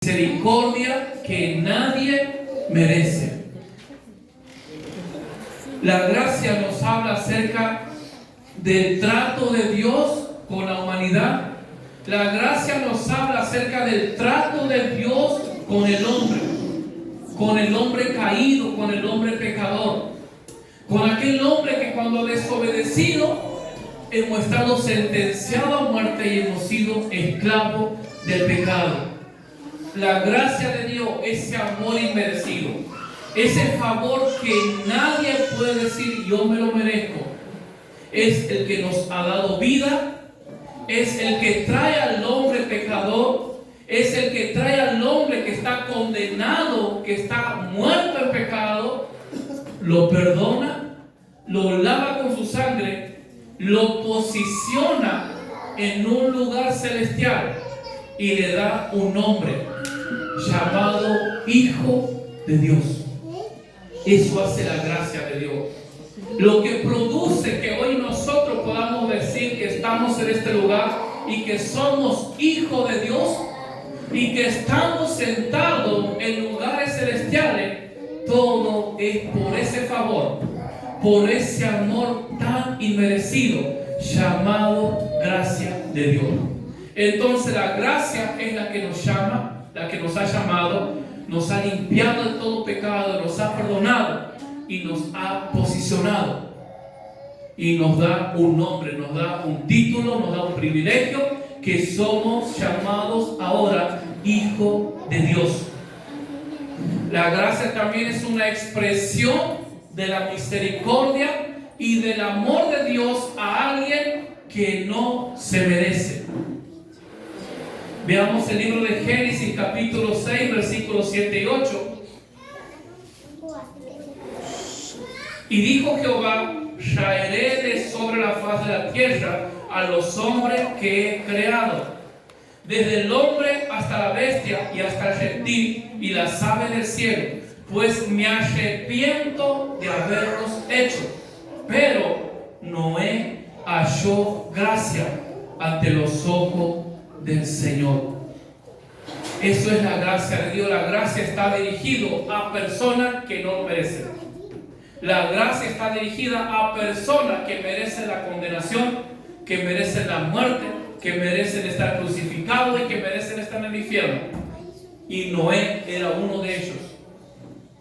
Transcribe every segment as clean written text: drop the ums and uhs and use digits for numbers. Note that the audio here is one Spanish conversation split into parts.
misericordia que nadie merece. La gracia nos habla acerca del trato de Dios con la humanidad. La gracia nos habla acerca del trato de Dios con el hombre caído, con el hombre pecador, con aquel hombre que cuando desobedecido hemos estado sentenciados a muerte y hemos sido esclavos del pecado. La gracia de Dios, ese amor inmerecido, ese favor que nadie puede decir yo me lo merezco, es el que nos ha dado vida, es el que trae al hombre pecador, es el que trae al hombre que está condenado, que está muerto en pecado, lo perdona, lo lava con su sangre, lo posiciona en un lugar celestial y le da un nombre llamado Hijo de Dios. Eso hace la gracia de Dios. Lo que produce que hoy nosotros podamos decir que estamos en este lugar y que somos hijos de Dios y que estamos sentados en lugares celestiales, todo es por ese favor, por ese amor tan inmerecido llamado gracia de Dios. Entonces la gracia es la que nos llama, la que nos ha llamado, nos ha limpiado de todo pecado, nos ha perdonado y nos ha posicionado. Y nos da un nombre, nos da un título, nos da un privilegio, que somos llamados ahora hijo de Dios. La gracia también es una expresión de la misericordia y del amor de Dios a alguien que no se merece. Veamos el libro de Génesis capítulo 6 versículos 7 y 8. Y dijo Jehová: raeré de sobre la faz de la tierra a los hombres que he creado, desde el hombre hasta la bestia y hasta el reptil y las aves del cielo, pues me arrepiento de haberlos hecho. Pero Noé halló gracia ante los ojos del Señor. Eso es la gracia de Dios. La gracia está dirigida a personas que no lo merecen. La gracia está dirigida a personas que merecen la condenación, que merecen la muerte, que merecen estar crucificados y que merecen estar en el infierno. Y Noé era uno de ellos.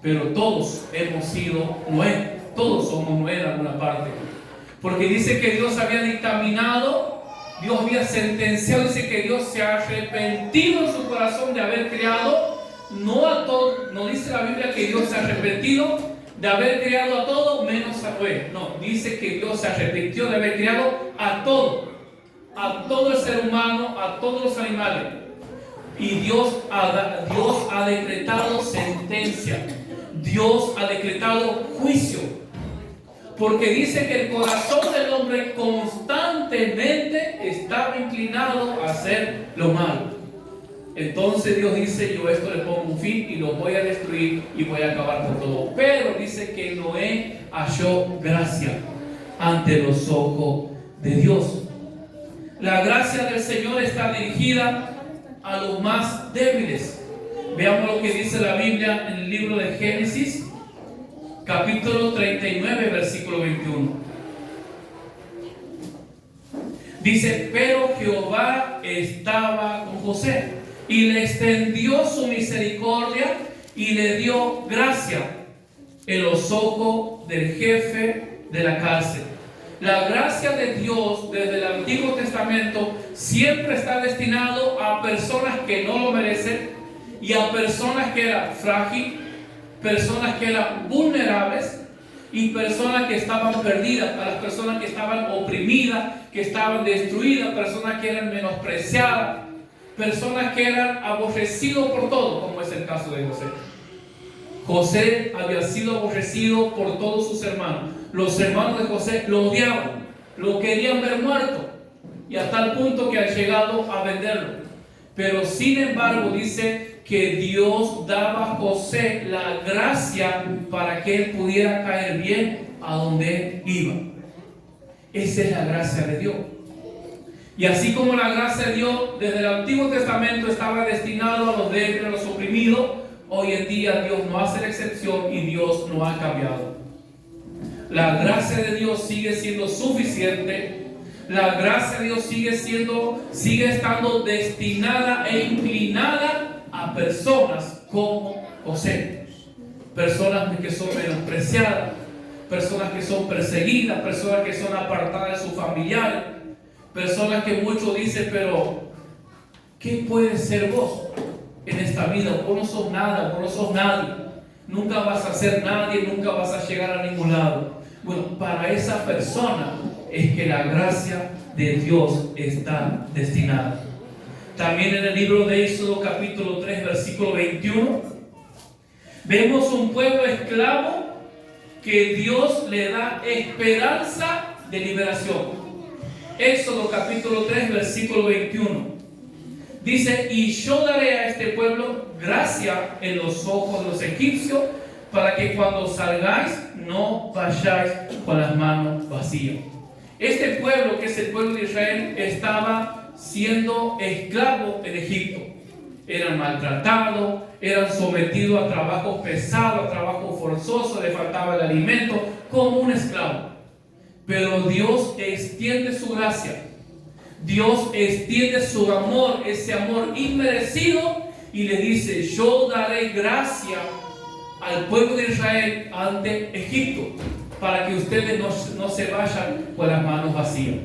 Pero todos hemos sido Noé. Todos somos Noé en alguna parte. Porque dice que Dios había dictaminado, Dios había sentenciado, dice que Dios se ha arrepentido en su corazón de haber creado, no a todos, no dice la Biblia que Dios se ha arrepentido de haber creado a todo menos a Noé. No, dice que Dios se arrepintió de haber creado a todo el ser humano, a todos los animales. Y Dios ha decretado sentencia, Dios ha decretado juicio. Porque dice que el corazón del hombre constantemente estaba inclinado a hacer lo malo. Entonces Dios dice: yo esto le pongo un fin y lo voy a destruir y voy a acabar con todo. Pero dice que Noé halló gracia ante los ojos de Dios. La gracia del Señor está dirigida a los más débiles. Veamos lo que dice la Biblia en el libro de Génesis capítulo 39, versículo 21. Dice: pero Jehová estaba con José y le extendió su misericordia y le dio gracia en los ojos del jefe de la cárcel. La gracia de Dios desde el Antiguo Testamento siempre está destinado a personas que no lo merecen y a personas que eran frágiles, personas que eran vulnerables y personas que estaban perdidas, a las personas que estaban oprimidas, que estaban destruidas, personas que eran menospreciadas, personas que eran aborrecidos por todo, como es el caso de José. José había sido aborrecido por todos sus hermanos. Los hermanos de José lo odiaban, lo querían ver muerto y a tal punto que han llegado a venderlo. Pero sin embargo dice que Dios daba a José la gracia para que él pudiera caer bien a donde él iba. Esa es la gracia de Dios. Y así como la gracia de Dios desde el Antiguo Testamento estaba destinado a los débiles, a los oprimidos, hoy en día Dios no hace la excepción y Dios no ha cambiado. La gracia de Dios sigue siendo suficiente. La gracia de Dios sigue estando destinada e inclinada a personas como José. Personas que son menospreciadas, personas que son perseguidas, personas que son apartadas de sus familiares, personas que muchos dicen, pero ¿qué puedes ser vos en esta vida? Vos no sos nada, vos no sos nadie, nunca vas a ser nadie, nunca vas a llegar a ningún lado. Bueno, para esa persona es que la gracia de Dios está destinada. También en el libro de Éxodo capítulo 3 versículo 21 vemos un pueblo esclavo que Dios le da esperanza de liberación. Éxodo capítulo 3 versículo 21 dice: y yo daré a este pueblo gracia en los ojos de los egipcios, para que cuando salgáis no vayáis con las manos vacías. Este pueblo, que es el pueblo de Israel, estaba siendo esclavo en Egipto. Eran maltratados, eran sometidos a trabajos pesados, a trabajos forzosos, les faltaba el alimento, como un esclavo. Pero Dios extiende su gracia, Dios extiende su amor, ese amor inmerecido, y le dice: yo daré gracia al pueblo de Israel ante Egipto, para que ustedes no se vayan con las manos vacías.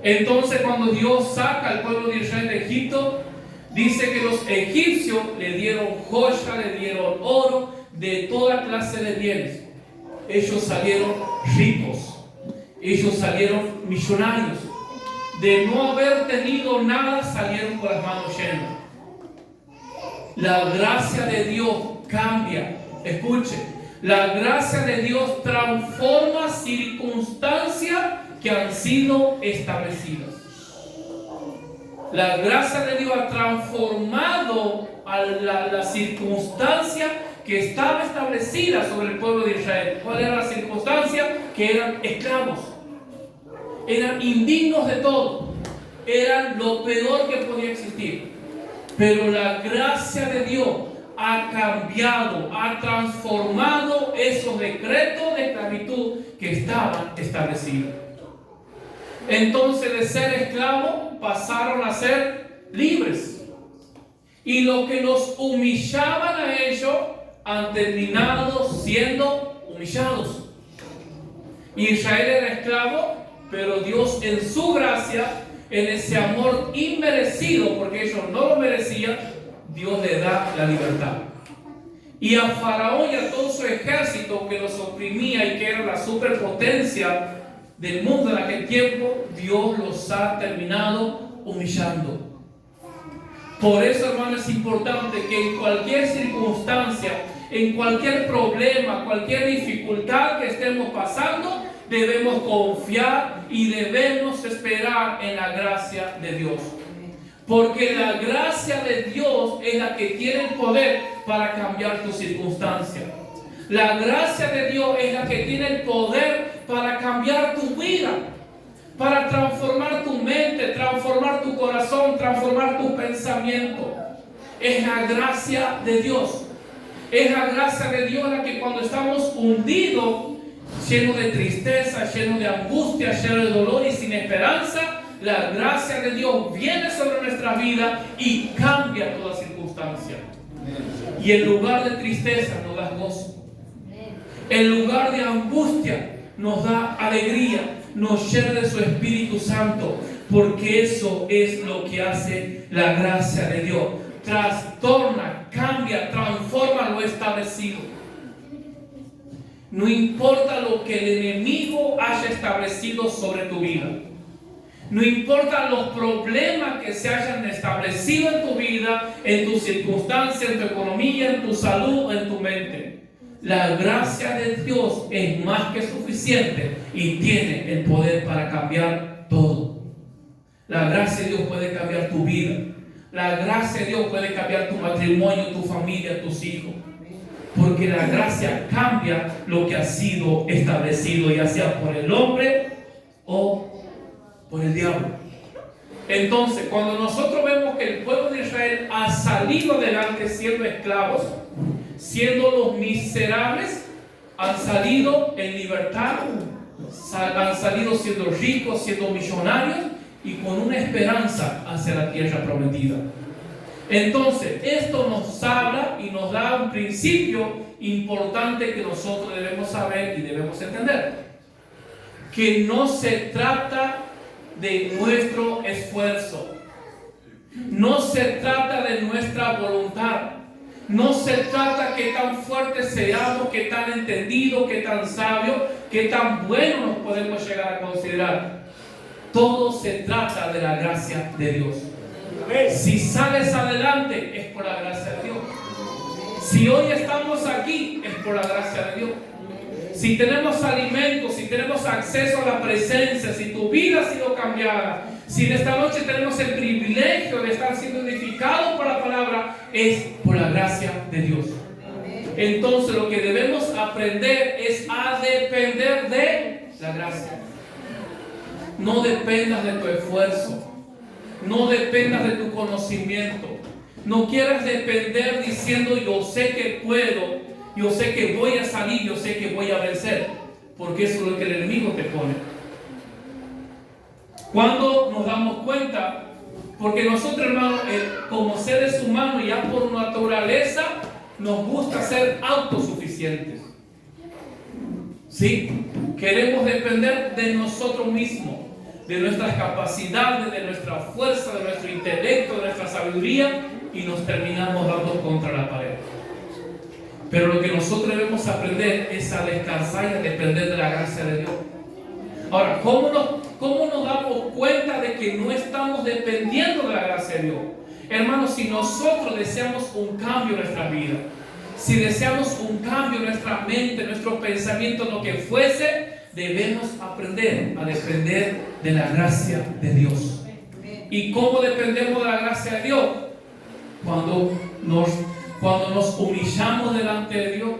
Entonces, cuando Dios saca al pueblo de Israel de Egipto, dice que los egipcios le dieron joya, le dieron oro, de toda clase de bienes. Ellos salieron ricos, ellos salieron millonarios. De no haber tenido nada, salieron con las manos llenas. La gracia de Dios cambia. Escuche, la gracia de Dios transforma circunstancias que han sido establecidas. La gracia de Dios ha transformado a la circunstancia que estaba establecida sobre el pueblo de Israel. ¿Cuál era la circunstancia? Que eran esclavos, eran indignos de todo, eran lo peor que podía existir. Pero la gracia de Dios ha cambiado, ha transformado esos decretos de esclavitud que estaban establecidos. Entonces, de ser esclavos pasaron a ser libres. Y lo que los humillaban a ellos han terminado siendo humillados. Israel era esclavo, pero Dios, en su gracia, en ese amor inmerecido, porque ellos no lo merecían, Dios le da la libertad. Y a Faraón y a todo su ejército que los oprimía y que era la superpotencia del mundo en aquel tiempo, Dios los ha terminado humillando. Por eso, hermano, es importante que en cualquier circunstancia, en cualquier problema, cualquier dificultad que estemos pasando, debemos confiar y debemos esperar en la gracia de Dios. Porque la gracia de Dios es la que tiene el poder para cambiar tu circunstancia. La gracia de Dios es la que tiene el poder para cambiar tu vida, para transformar tu mente, transformar tu corazón, transformar tus pensamientos. Es la gracia de Dios. Es la gracia de Dios la que, cuando estamos hundidos, llenos de tristeza, llenos de angustia, llenos de dolor y sin esperanza, la gracia de Dios viene sobre nuestra vida y cambia toda circunstancia. Y en lugar de tristeza nos da gozo. En lugar de angustia nos da alegría, nos llena de su Espíritu Santo, porque eso es lo que hace la gracia de Dios. Trastorna, cambia, transforma lo establecido. No importa lo que el enemigo haya establecido sobre tu vida. No importa los problemas que se hayan establecido en tu vida, en tus circunstancias, en tu economía, en tu salud, en tu mente. La gracia de Dios es más que suficiente y tiene el poder para cambiar todo. La gracia de Dios puede cambiar tu vida. La gracia de Dios puede cambiar tu matrimonio, tu familia, tus hijos. Porque la gracia cambia lo que ha sido establecido, ya sea por el hombre o por el diablo. Entonces, cuando nosotros vemos que el pueblo de Israel ha salido adelante siendo esclavos, siendo los miserables, han salido en libertad, han salido siendo ricos, siendo millonarios y con una esperanza hacia la tierra prometida. Entonces, esto nos habla y nos da un principio importante que nosotros debemos saber y debemos entender. Que no se trata de nuestro esfuerzo, no se trata de nuestra voluntad, no se trata que tan fuertes seamos, que tan entendidos, que tan sabios, que tan buenos nos podemos llegar a considerar. Todo se trata de la gracia de Dios. Si sales adelante es por la gracia de Dios. Si hoy estamos aquí es por la gracia de Dios. Si tenemos alimentos, si tenemos acceso a la presencia, si tu vida ha sido cambiada, si en esta noche tenemos el privilegio de estar siendo edificados por la palabra, es por la gracia de Dios. Entonces lo que debemos aprender es a depender de la gracia. No dependas de tu esfuerzo, no dependas de tu conocimiento, no quieras depender diciendo yo sé que puedo, yo sé que voy a salir, yo sé que voy a vencer, porque eso es lo que el enemigo te pone. Cuando nos damos cuenta, porque nosotros, hermanos, como seres humanos, ya por naturaleza, nos gusta ser autosuficientes. ¿Sí? Queremos depender de nosotros mismos, de nuestras capacidades, de nuestra fuerza, de nuestro intelecto, de nuestra sabiduría, y nos terminamos dando contra la pared. Pero lo que nosotros debemos aprender es a descansar y a depender de la gracia de Dios. Ahora, ¿cómo nos damos cuenta de que no estamos dependiendo de la gracia de Dios? Hermanos, si nosotros deseamos un cambio en nuestra vida, si deseamos un cambio en nuestra mente, en nuestro pensamiento, lo que fuese, debemos aprender a depender de la gracia de Dios. ¿Y cómo dependemos de la gracia de Dios? Cuando nos humillamos delante de Dios,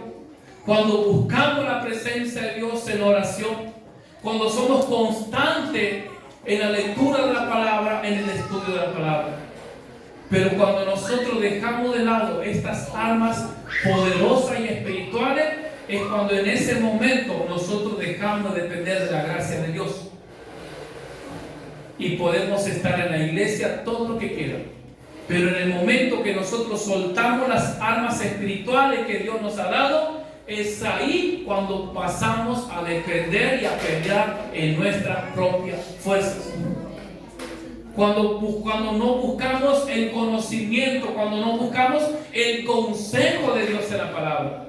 cuando buscamos la presencia de Dios en oración, cuando somos constantes en la lectura de la palabra, en el estudio de la palabra. Pero cuando nosotros dejamos de lado estas armas poderosas y espirituales, es cuando en ese momento nosotros dejamos de depender de la gracia de Dios. Y podemos estar en la iglesia todo lo que quiera. Pero en el momento que nosotros soltamos las armas espirituales que Dios nos ha dado, es ahí cuando pasamos a depender y a pelear en nuestras propias fuerzas. Cuando no buscamos el conocimiento, cuando no buscamos el consejo de Dios en la palabra.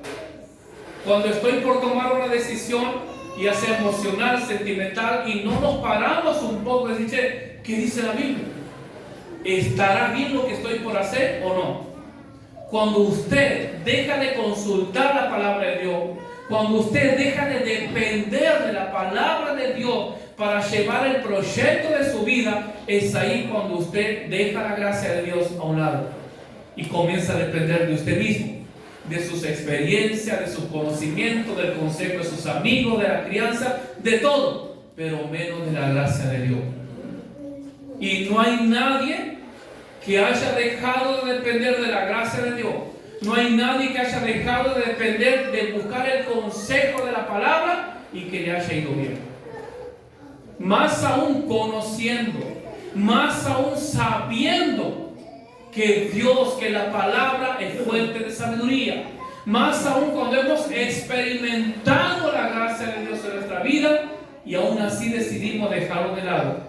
Cuando estoy por tomar una decisión, ya sea emocional, sentimental, y no nos paramos un poco y decir, ¿qué dice la Biblia? ¿Estará bien lo que estoy por hacer o no? Cuando usted deja de consultar la palabra de Dios, cuando usted deja de depender de la palabra de Dios para llevar el proyecto de su vida, es ahí cuando usted deja la gracia de Dios a un lado y comienza a depender de usted mismo, de sus experiencias, de sus conocimientos, del consejo de sus amigos, de la crianza, de todo, pero menos de la gracia de Dios. Y no hay nadie que haya dejado de depender de la gracia de Dios. No hay nadie que haya dejado de depender, de buscar el consejo de la palabra y que le haya ido bien. Más aún conociendo, más aún sabiendo que Dios, que la palabra es fuente de sabiduría. Más aún cuando hemos experimentado la gracia de Dios en nuestra vida y aún así decidimos dejarlo de lado.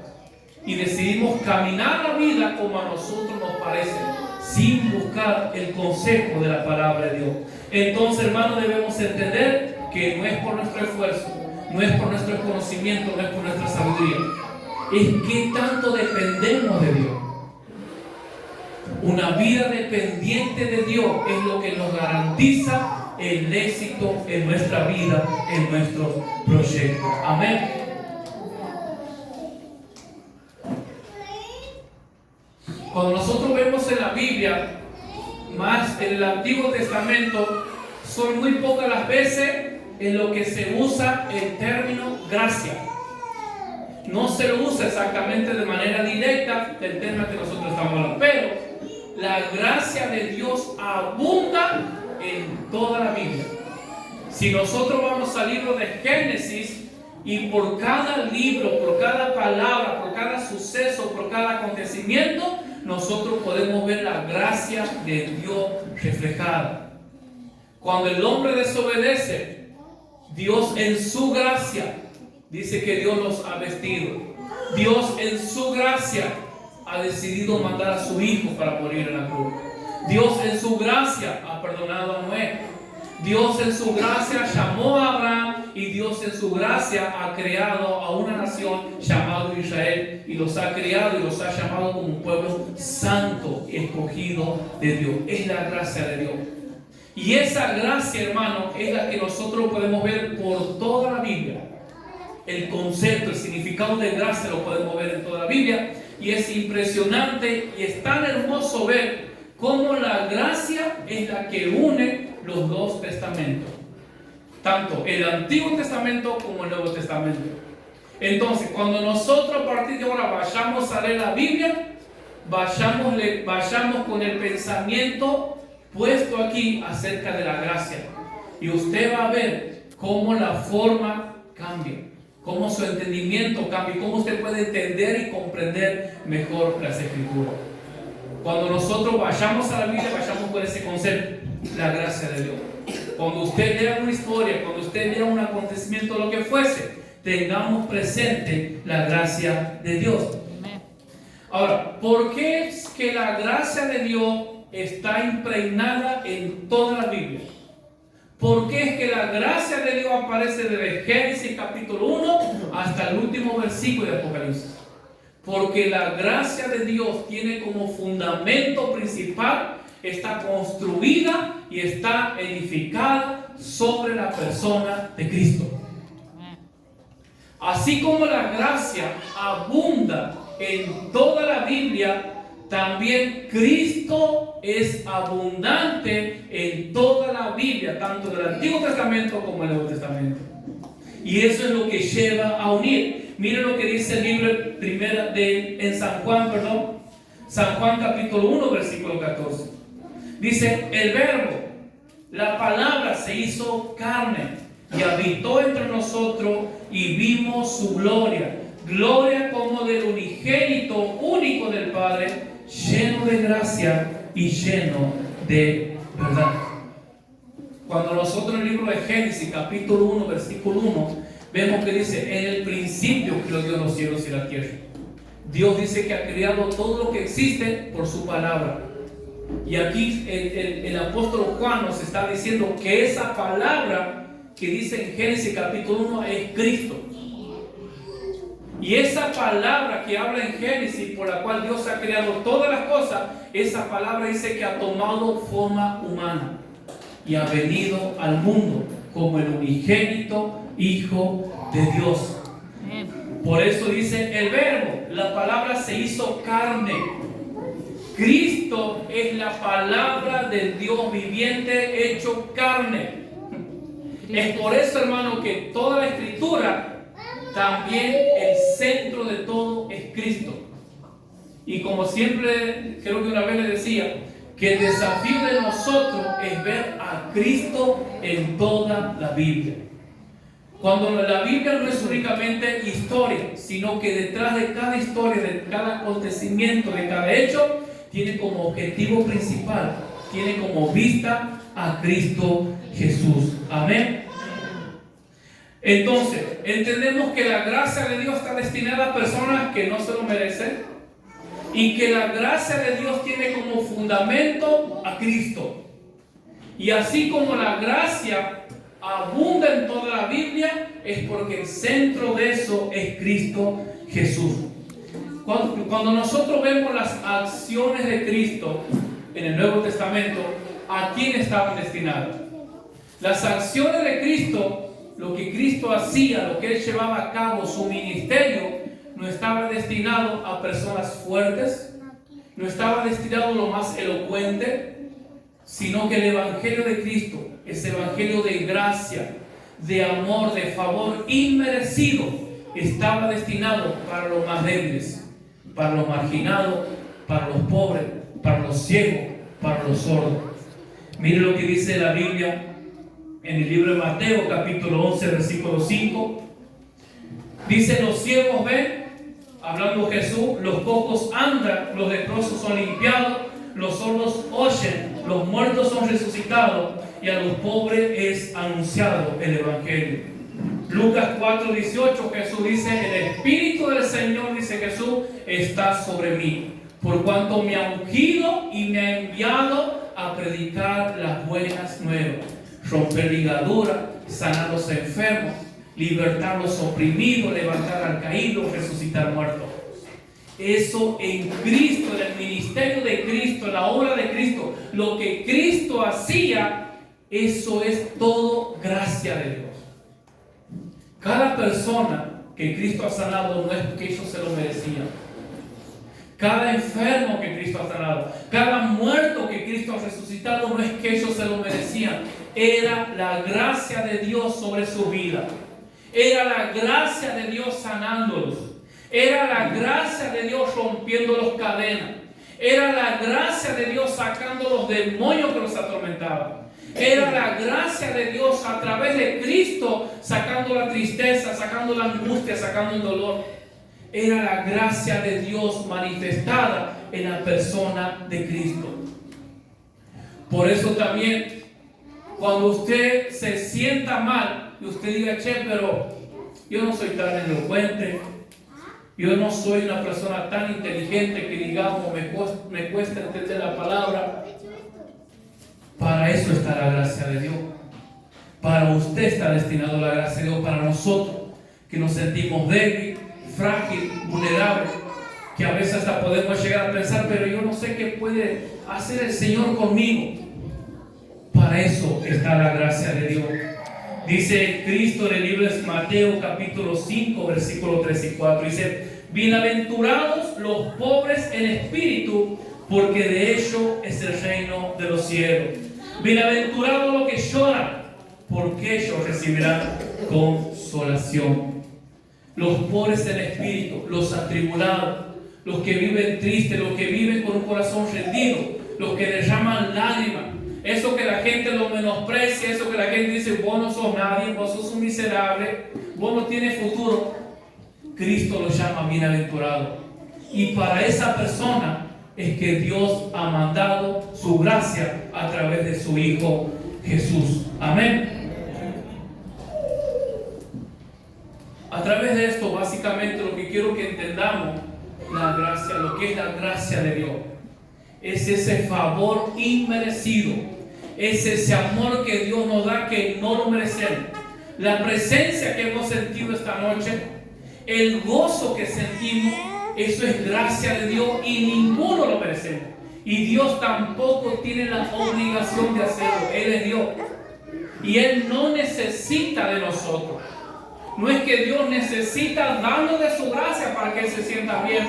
Y decidimos caminar la vida como a nosotros nos parece, sin buscar el consejo de la palabra de Dios. Entonces, hermanos, debemos entender que no es por nuestro esfuerzo, no es por nuestro conocimiento, no es por nuestra sabiduría. Es que tanto dependemos de Dios. Una vida dependiente de Dios es lo que nos garantiza el éxito en nuestra vida, en nuestros proyectos. Amén. Cuando nosotros vemos en la Biblia, más en el Antiguo Testamento, son muy pocas las veces en lo que se usa el término gracia. no se lo usa exactamente de manera directa del tema que nosotros estamos hablando, pero la gracia de Dios abunda en toda la Biblia. Si nosotros vamos al libro de Génesis, y por cada libro, por cada palabra, por cada suceso, por cada acontecimiento, nosotros podemos ver la gracia de Dios reflejada. Cuando el hombre desobedece, Dios en su gracia dice que Dios los ha vestido. Dios en su gracia ha decidido mandar a su hijo para morir en la cruz. Dios en su gracia ha perdonado a Noé. Dios en su gracia llamó a Abraham, y Dios en su gracia ha creado a una nación llamada Israel, y los ha creado y los ha llamado como un pueblo santo y escogido de Dios. Es la gracia de Dios. Y esa gracia, hermano, es la que nosotros podemos ver por toda la Biblia. El concepto, el significado de gracia lo podemos ver en toda la Biblia, y es impresionante y es tan hermoso ver cómo la gracia es la que une los dos testamentos, tanto el Antiguo Testamento como el Nuevo Testamento. Entonces, cuando nosotros a partir de ahora vayamos a leer la Biblia, vayamos con el pensamiento puesto aquí acerca de la gracia, y usted va a ver cómo la forma cambia, cómo su entendimiento cambia, cómo usted puede entender y comprender mejor las Escrituras. Cuando nosotros vayamos a la Biblia, vayamos por ese concepto, la gracia de Dios. Cuando usted lea una historia, cuando usted lea un acontecimiento, lo que fuese, tengamos presente la gracia de Dios. Ahora, ¿por qué es que la gracia de Dios está impregnada en toda la Biblia? ¿Por qué es que la gracia de Dios aparece desde Génesis capítulo 1 hasta el último versículo de Apocalipsis? Porque la gracia de Dios tiene como fundamento principal, está construida y está edificada sobre la persona de Cristo. Así como la gracia abunda en toda la Biblia, también Cristo es abundante en toda la Biblia, tanto del Antiguo Testamento como el Nuevo Testamento. Y eso es lo que lleva a unir. Miren lo que dice el libro en San Juan, San Juan capítulo 1, versículo 14. Dice, el verbo, la palabra se hizo carne y habitó entre nosotros, y vimos su gloria, gloria como del unigénito único del Padre, lleno de gracia y lleno de verdad. Cuando nosotros en el libro de Génesis capítulo 1, versículo 1, vemos que dice, en el principio creó Dios los cielos y la tierra. Dios dice que ha creado todo lo que existe por su palabra. Y aquí el apóstol Juan nos está diciendo que esa palabra que dice en Génesis capítulo 1 es Cristo. Y esa palabra que habla en Génesis, por la cual Dios ha creado todas las cosas, esa palabra dice que ha tomado forma humana y ha venido al mundo como el unigénito Hijo de Dios. Por eso dice el verbo, la palabra se hizo carne. Cristo es la palabra del Dios viviente hecho carne. Es por eso, hermano, que toda la Escritura, también el centro de todo es Cristo. Y como siempre, creo que una vez le decía, que el desafío de nosotros es ver a Cristo en toda la Biblia. Cuando la Biblia no es únicamente historia, sino que detrás de cada historia, de cada acontecimiento, de cada hecho, tiene como objetivo principal, tiene como vista a Cristo Jesús. Amén. Entonces, entendemos que la gracia de Dios está destinada a personas que no se lo merecen, y que la gracia de Dios tiene como fundamento a Cristo. Y así como la gracia abunda en toda la Biblia, es porque el centro de eso es Cristo Jesús. Cuando nosotros vemos las acciones de Cristo en el Nuevo Testamento, ¿a quién estaban destinadas? Las acciones de Cristo, lo que Cristo hacía, lo que Él llevaba a cabo, su ministerio, no estaba destinado a personas fuertes, no estaba destinado a lo más elocuente, sino que el Evangelio de Cristo es evangelio de gracia, de amor, de favor inmerecido, estaba destinado para los más débiles, para los marginados, para los pobres, para los ciegos, para los sordos. Mire lo que dice la Biblia en el libro de Mateo, capítulo 11, versículo 5. Dice: los ciegos ven, hablando Jesús, los cojos andan, los leprosos son limpiados, los sordos oyen, los muertos son resucitados, y a los pobres es anunciado el Evangelio. Lucas 4:18, Jesús dice: el Espíritu del Señor, dice Jesús, está sobre mí, por cuanto me ha ungido y me ha enviado a predicar las buenas nuevas, romper ligaduras, sanar a los enfermos, libertar a los oprimidos, levantar al caído, resucitar muertos. Eso en Cristo, en el ministerio de Cristo, en la obra de Cristo, lo que Cristo hacía, eso es todo gracia de Dios. Cada persona que Cristo ha sanado no es que ellos se lo merecían. Cada enfermo que Cristo ha sanado, cada muerto que Cristo ha resucitado, no es que ellos se lo merecían. Era la gracia de Dios sobre su vida. Era la gracia de Dios sanándolos. Era la gracia de Dios rompiendo las cadenas. Era la gracia de Dios sacando los demonios que los atormentaban. Era la gracia de Dios a través de Cristo sacando la tristeza, sacando la angustia, sacando el dolor. Era la gracia de Dios manifestada en la persona de Cristo. Por eso también, cuando usted se sienta mal y usted diga: che, pero yo no soy tan elocuente, yo no soy una persona tan inteligente que, digamos, me cuesta entender la palabra. Para eso está la gracia de Dios. Para usted está destinado la gracia de Dios. Para nosotros, que nos sentimos débiles, frágiles, vulnerables, que a veces hasta podemos llegar a pensar: pero yo no sé qué puede hacer el Señor conmigo. Para eso está la gracia de Dios. Dice Cristo en el libro de Mateo capítulo 5, versículos 3 y 4. Dice: bienaventurados los pobres en espíritu, porque de ellos es el reino de los cielos. Bienaventurados los que lloran, porque ellos recibirán consolación. Los pobres en espíritu, los atribulados, los que viven tristes, los que viven con un corazón rendido, los que derraman lágrimas. Eso que la gente lo menosprecia, eso que la gente dice: vos no sos nadie, vos sos un miserable, vos no tienes futuro. Cristo lo llama bienaventurado. Y para esa persona es que Dios ha mandado su gracia a través de su Hijo Jesús. Amén. A través de esto, básicamente, lo que quiero que entendamos, la gracia, lo que es la gracia de Dios, es ese favor inmerecido, es ese amor que Dios nos da que no lo merecemos. La presencia que hemos sentido esta noche, el gozo que sentimos, eso es gracia de Dios y ninguno lo merecemos. Y Dios tampoco tiene la obligación de hacerlo. Él es Dios. Y Él no necesita de nosotros. No es que Dios necesita darnos de su gracia para que Él se sienta bien.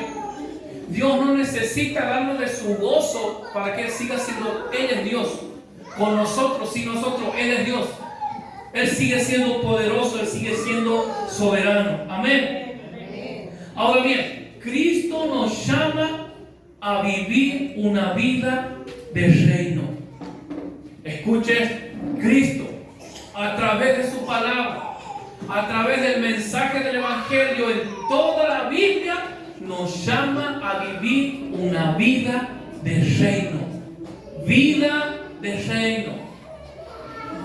Dios no necesita darnos de su gozo para que Él siga siendo. Él es Dios. Con nosotros, sin nosotros, Él es Dios. Él sigue siendo poderoso, Él sigue siendo soberano. Amén. Ahora bien, Cristo nos llama a vivir una vida de reino. Escuche, Cristo, a través de su palabra, a través del mensaje del Evangelio en toda la Biblia, nos llama a vivir una vida de reino. Vida de reino.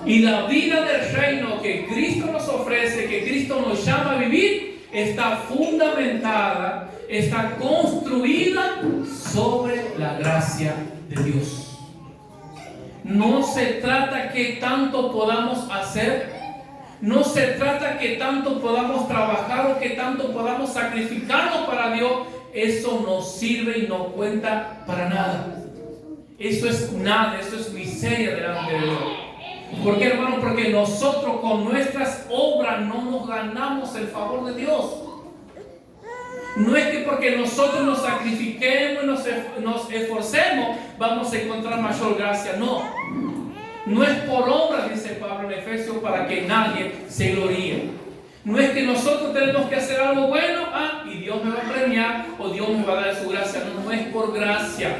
Y la vida del reino que Cristo nos ofrece, que Cristo nos llama a vivir, está fundamentada, está construida sobre la gracia de Dios. No se trta que tanto podamos hacer, no se trata que tanto podamos trabajar o que tanto podamos sacrificarnos para Dios. Eso no sirve y no cuenta para nada. Eso es nada, eso es miseria delante de Dios. ¿Por qué, hermano? Porque nosotros con nuestras obras no nos ganamos el favor de Dios. No es que porque nosotros nos sacrifiquemos y nos esforcemos vamos a encontrar mayor gracia. No. No es por obras, dice Pablo en Efesios, para que nadie se gloríe. No es que nosotros tenemos que hacer algo bueno, y Dios me va a premiar o Dios me va a dar su gracia. No, no es por gracia.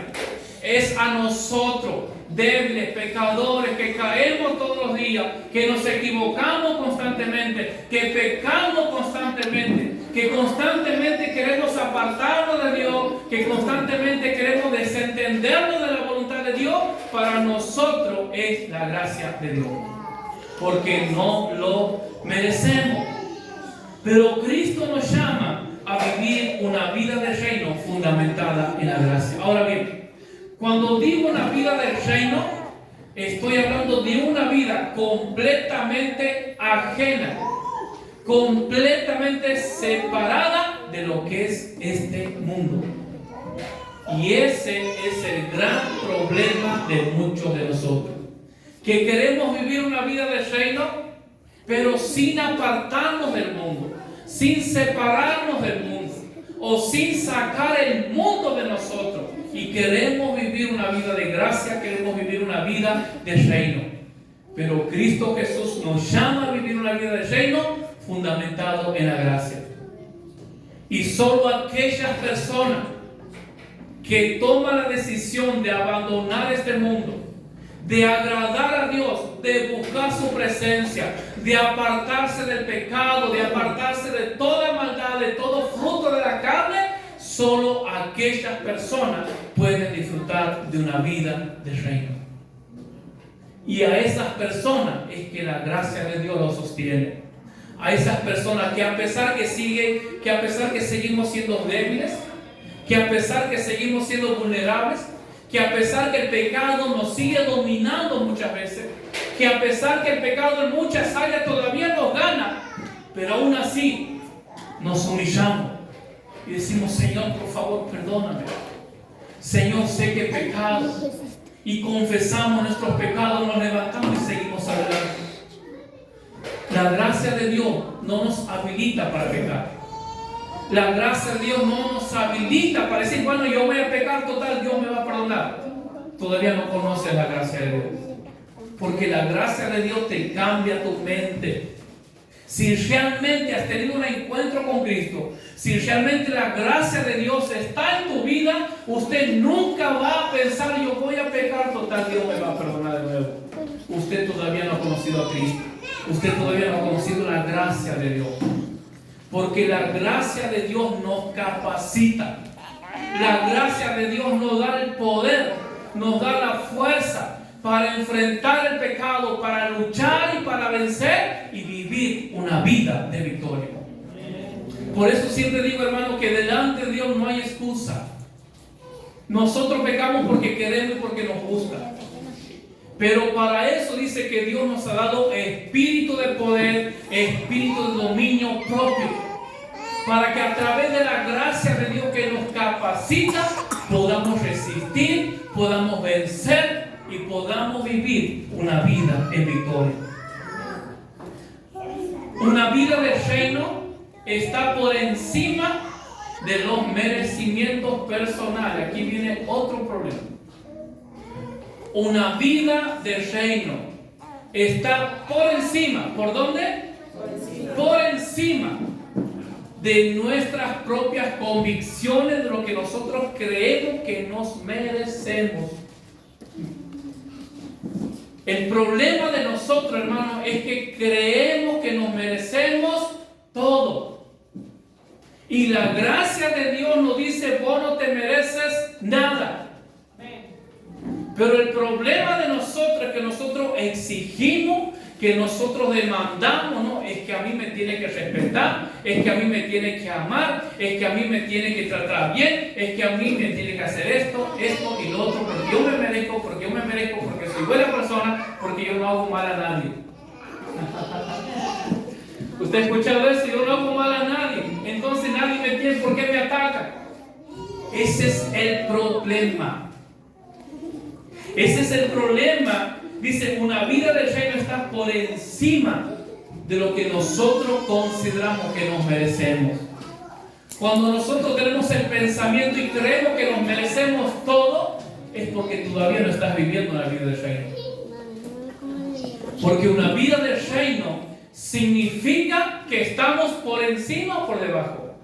Es a nosotros, débiles, pecadores, que caemos todos los días, que nos equivocamos constantemente, que pecamos constantemente, que constantemente queremos apartarnos de Dios, que constantemente queremos desentendernos de la voluntad de Dios. Para nosotros es la gracia de Dios, porque no lo merecemos. Pero Cristo nos llama a vivir una vida de reino fundamentada en la gracia. Ahora bien, cuando digo una vida del reino, estoy hablando de una vida completamente ajena, completamente separada de lo que es este mundo. Y ese es el gran problema de muchos de nosotros, que queremos vivir una vida del reino, pero sin apartarnos del mundo, sin separarnos del mundo, o sin sacar el mundo de nosotros. Y queremos vivir una vida de gracia, queremos vivir una vida de reino. Pero Cristo Jesús nos llama a vivir una vida de reino fundamentado en la gracia. Y solo aquellas personas que toman la decisión de abandonar este mundo, de agradar a Dios, de buscar su presencia, de apartarse del pecado, de apartarse de toda maldad, de todo fruto de la carne, solo aquellas personas pueden disfrutar de una vida de reino. Y a esas personas es que la gracia de Dios los sostiene. A esas personas que a pesar que seguimos siendo débiles, que a pesar que seguimos siendo vulnerables, que a pesar que el pecado nos sigue dominando muchas veces, que a pesar que el pecado en muchas áreas todavía nos gana, pero aún así nos humillamos y decimos: Señor, por favor, perdóname. Señor, sé que he pecado. Y confesamos nuestros pecados, nos levantamos y seguimos adelante. La gracia de Dios no nos habilita para pecar. La gracia de Dios no nos habilita para decir: bueno, yo voy a pecar, total, Dios me va a perdonar. Todavía no conoces la gracia de Dios. Porque la gracia de Dios te cambia tu mente. Si realmente has tenido un encuentro con Cristo, si realmente la gracia de Dios está en tu vida, usted nunca va a pensar: yo voy a pecar, total, Dios me va a perdonar de nuevo. Usted todavía no ha conocido a Cristo. Usted todavía no ha conocido la gracia de Dios. Porque la gracia de Dios nos capacita. La gracia de Dios nos da el poder, nos da la fuerza para enfrentar el pecado, para luchar y para vencer y vivir una vida de victoria. Por eso siempre digo, hermano, que delante de Dios no hay excusa. Nosotros pecamos porque queremos y porque nos gusta. Pero para eso dice que Dios nos ha dado espíritu de poder, espíritu de dominio propio, para que a través de la gracia de Dios que nos capacita, podamos resistir, podamos vencer y podamos vivir una vida en victoria. Una vida de reino está por encima de los merecimientos personales. Aquí viene otro problema. Una vida de reino está por encima. ¿Por dónde? Por encima de nuestras propias convicciones, de lo que nosotros creemos que nos merecemos. El problema de nosotros, hermanos, es que creemos que nos merecemos todo. Y la gracia de Dios nos dice: vos no te mereces nada. Pero el problema de nosotros es que nosotros exigimos, que nosotros demandamos, ¿no? Es que a mí me tiene que respetar, es que a mí me tiene que amar, es que a mí me tiene que tratar bien, es que a mí me tiene que hacer esto y lo otro, porque yo me merezco, porque soy buena persona, porque yo no hago mal a nadie. ¿Usted ha escuchado eso? Yo no hago mal a nadie, entonces nadie me tiene por qué me ataca. Ese es el problema. Ese es el problema. Dice, una vida del reino está por encima de lo que nosotros consideramos que nos merecemos. Cuando nosotros tenemos el pensamiento y creemos que nos merecemos todo, es porque todavía no estás viviendo la vida del reino. Porque una vida del reino significa que estamos por encima o por debajo.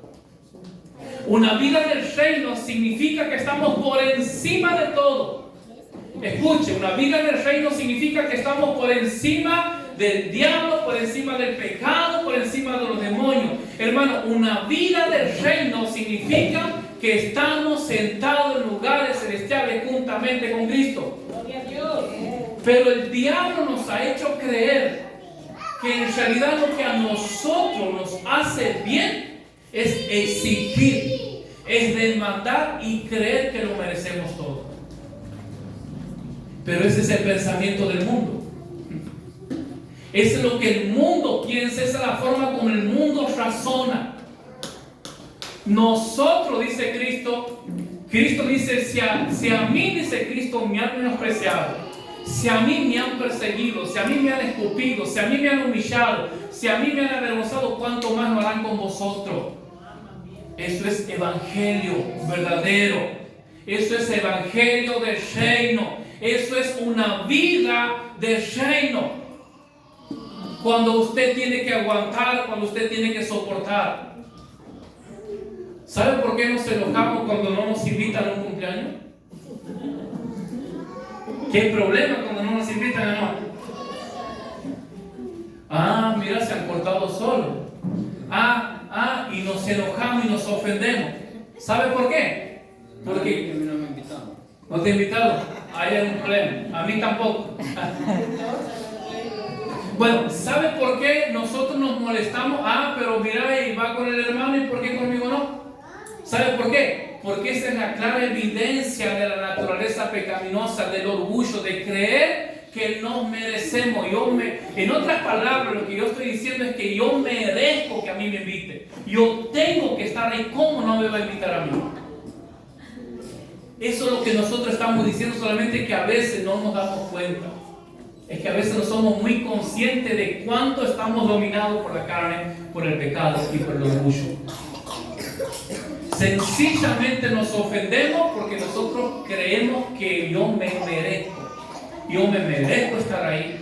Una vida del reino significa que estamos por encima de todo. Escuche, una vida del reino significa que estamos por encima del diablo, por encima del pecado, por encima de los demonios. Hermano, una vida del reino significa que estamos sentados en lugares celestiales juntamente con Cristo. Pero el diablo nos ha hecho creer que en realidad lo que a nosotros nos hace bien es exigir, es demandar y creer que lo merecemos todo. Pero ese es el pensamiento del mundo. Eso es lo que el mundo piensa, esa es la forma como el mundo razona. Nosotros, dice Cristo, Cristo dice, si a mí, dice Cristo, me han menospreciado, si a mí me han perseguido, si a mí me han escupido, si a mí me han humillado, si a mí me han avergonzado, ¿cuánto más lo harán con vosotros? Eso es evangelio verdadero. Eso es evangelio del reino. Eso es una vida del reino. Cuando usted tiene que aguantar, cuando usted tiene que soportar. ¿Sabe por qué nos enojamos cuando no nos invitan a un cumpleaños? ¿Qué problema cuando no nos invitan a no? Ah, mira, se han cortado solo. Y nos enojamos y nos ofendemos. ¿Sabe por qué? Porque no me invitaron. ¿No te he invitado? Ahí hay un problema. A mí tampoco. Bueno, ¿sabe por qué nosotros nos molestamos? Pero mira, y va con el hermano, ¿y por qué conmigo no? ¿Sabe por qué? Porque esa es la clara evidencia de la naturaleza pecaminosa, del orgullo, de creer que nos merecemos. En otras palabras, lo que yo estoy diciendo es que yo merezco que a mí me invite. Yo tengo que estar ahí. ¿Cómo no me va a invitar a mí? Eso es lo que nosotros estamos diciendo, solamente que a veces no nos damos cuenta. Es que a veces no somos muy conscientes de cuánto estamos dominados por la carne, por el pecado y por el orgullo. Sencillamente nos ofendemos porque nosotros creemos que yo me merezco estar ahí,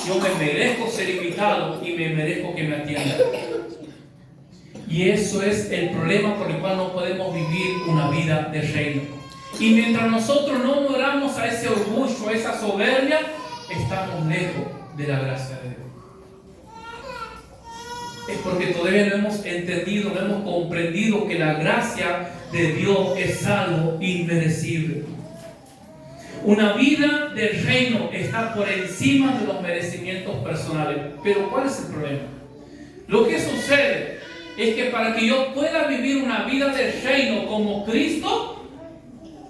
yo me merezco ser invitado y me merezco que me atiendan. Y eso es el problema por el cual no podemos vivir una vida de reino. Y mientras nosotros no moramos a ese orgullo, a esa soberbia, estamos lejos de la gracia de Dios. Es porque todavía no hemos entendido, no hemos comprendido que la gracia de Dios es algo inmerecible. Una vida del reino está por encima de los merecimientos personales. Pero ¿cuál es el problema? Lo que sucede es que para que yo pueda vivir una vida del reino como Cristo,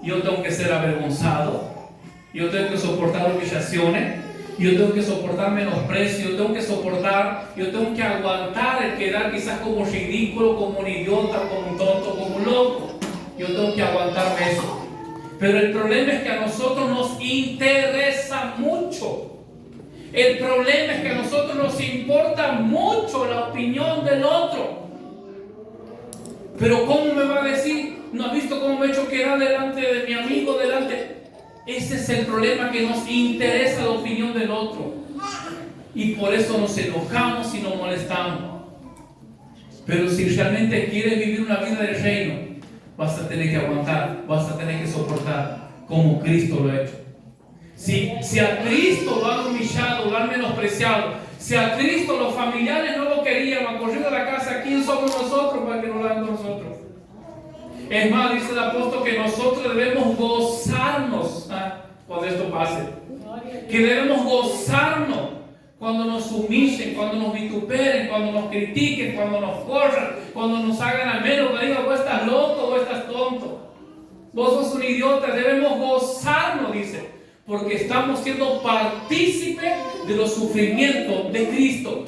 yo tengo que ser avergonzado, yo tengo que soportar humillaciones, yo tengo que soportar menosprecio, yo tengo que aguantar el quedar quizás como ridículo, como un idiota, como un tonto, como un loco. Yo tengo que aguantarme eso. Pero el problema es que a nosotros nos interesa mucho. El problema es que a nosotros nos importa mucho la opinión del otro. Pero ¿cómo me va a decir? ¿No has visto cómo me he hecho quedar delante de mi amigo, delante? Ese es el problema, que nos interesa la opinión del otro. Y por eso nos enojamos y nos molestamos. Pero si realmente quieres vivir una vida del reino, vas a tener que aguantar, vas a tener que soportar como Cristo lo ha hecho. Si a Cristo lo han humillado, lo han menospreciado, si a Cristo los familiares no lo querían, lo han corrido de la casa, ¿quién somos nosotros para que no lo hagan con nosotros? Es más, dice el apóstol que nosotros debemos gozarnos cuando esto pase. Que debemos gozarnos cuando nos humillen, cuando nos vituperen, cuando nos critiquen, cuando nos corran, cuando nos hagan al menos que digan, vos estás loco, vos estás tonto, vos sos un idiota. Debemos gozarnos, dice, porque estamos siendo partícipes de los sufrimientos de Cristo.